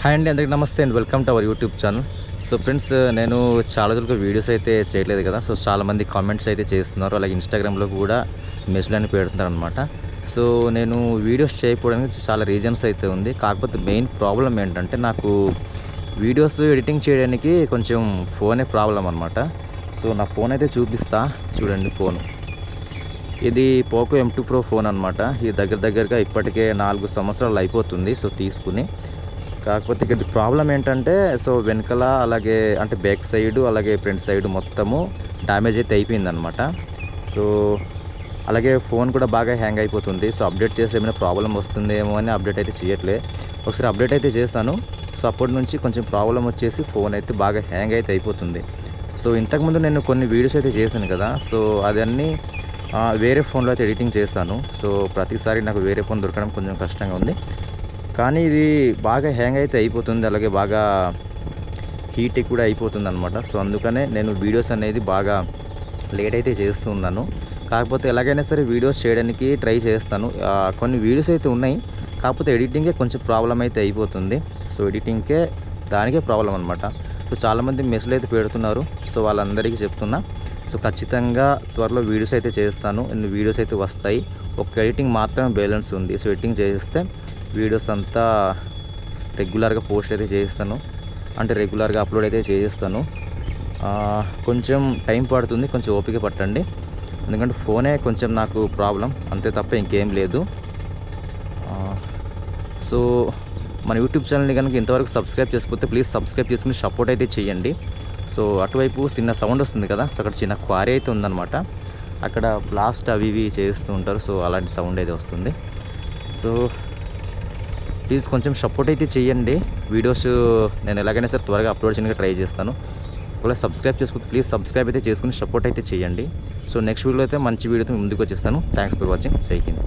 Hi అండి, అందరికీ నమస్తే and welcome to our YouTube channel. So friends, నేను చాలా రోజులుగా వీడియోస్ అయితే చేయట్లేదు కదా. సో చాలామంది కామెంట్స్ అయితే చేస్తున్నారు, అలాగే ఇన్స్టాగ్రామ్లో కూడా మెసేజ్లు అని పెడుతున్నారు అనమాట. సో నేను వీడియోస్ చేయకపోవడానికి చాలా రీజన్స్ అయితే ఉంది. కాకపోతే మెయిన్ ప్రాబ్లం ఏంటంటే, నాకు వీడియోస్ ఎడిటింగ్ చేయడానికి కొంచెం ఫోనే ప్రాబ్లం అనమాట. సో నా ఫోన్ అయితే చూపిస్తా చూడండి. ఫోన్ ఇది పోకో M2 Pro ఫోన్ అనమాట. ఇది దగ్గరగా ఇప్పటికే 4 సంవత్సరాలు అయిపోతుంది సో తీసుకుని. కాకపోతే ఇక్కడ ప్రాబ్లం ఏంటంటే, సో వెనకాల అలాగే అంటే బ్యాక్ సైడ్ అలాగే ఫ్రంట్ సైడ్ మొత్తము డ్యామేజ్ అయితే అయిపోయిందనమాట. సో అలాగే ఫోన్ కూడా బాగా హ్యాంగ్ అయిపోతుంది. సో అప్డేట్ చేసి ఏమైనా ప్రాబ్లం వస్తుందేమో అని అప్డేట్ అయితే చేయట్లే. ఒకసారి అప్డేట్ అయితే చేశాను. సో అప్పటి నుంచి కొంచెం ప్రాబ్లం వచ్చేసి ఫోన్ అయితే బాగా హ్యాంగ్ అయితే అయిపోతుంది. సో ఇంతకుముందు నేను కొన్ని వీడియోస్ అయితే చేశాను కదా. సో అదన్నీ వేరే ఫోన్లో అయితే ఎడిటింగ్ చేస్తాను. సో ప్రతిసారి నాకు వేరే ఫోన్ దొరకడం కొంచెం కష్టంగా ఉంది. కానీ ఇది బాగా హ్యాంగ్ అయితే అయిపోతుంది, అలాగే బాగా హీట్ కూడా అయిపోతుంది అనమాట. సో అందుకనే నేను వీడియోస్ అనేది బాగా లేట్ అయితే చేస్తూ ఉన్నాను. కాకపోతే ఎలాగైనా సరే వీడియోస్ చేయడానికి ట్రై చేస్తాను. కొన్ని వీడియోస్ అయితే ఉన్నాయి, కాకపోతే ఎడిటింగే కొంచెం ప్రాబ్లం అయితే అయిపోతుంది. సో ఎడిటింగ్కే దానికే ప్రాబ్లం అనమాట. సో చాలామంది మెసేజ్ అయితే పెడుతున్నారు. సో వాళ్ళందరికీ చెప్తున్నా, సో ఖచ్చితంగా త్వరలో వీడియోస్ అయితే చేస్తాను. వీడియోస్ అయితే వస్తాయి. ఒక ఎడిటింగ్ మాత్రమే బ్యాలెన్స్ ఉంది. సో ఎడిటింగ్ చేస్తే వీడియోస్ అంతా రెగ్యులర్గా పోస్ట్ అయితే చేస్తాను, అంటే రెగ్యులర్గా అప్లోడ్ అయితే చేస్తాను. కొంచెం టైం పడుతుంది, కొంచెం ఓపిక పట్టండి. ఎందుకంటే ఫోనే కొంచెం నాకు ప్రాబ్లం, అంతే తప్ప ఇంకేం లేదు. సో మన యూట్యూబ్ ఛానల్ని కనుక ఇంతవరకు సబ్స్క్రైబ్ చేసుకోకపోతే ప్లీజ్ సబ్స్క్రైబ్ చేసుకుని సపోర్ట్ అయితే చేయండి. సో అటువైపు చిన్న సౌండ్ వస్తుంది కదా, సో అక్కడ చిన్న క్వారీ అయితే ఉందన్నమాట. అక్కడ బ్లాస్ట్ అవి ఇవి చేస్తూ ఉంటారు. సో అలాంటి సౌండ్ అయితే వస్తుంది. సో ప్లీజ్ కొంచెం సపోర్ట్ అయితే చేయండి. వీడియోస్ నేను ఎలాగైనా సరే త్వరగా అప్లోడ్ చేయడానికి ట్రై చేస్తాను. ఒకవేళ సబ్స్క్రైబ్ చేసుకోకపోతే ప్లీజ్ సబ్స్క్రైబ్ అయితే చేసుకుని సపోర్ట్ అయితే చేయండి. సో నెక్స్ట్ వీడియోలో అయితే మంచి వీడియోతో ముందుకు వచ్చేస్తాను. Thanks for watching. జై హింద్.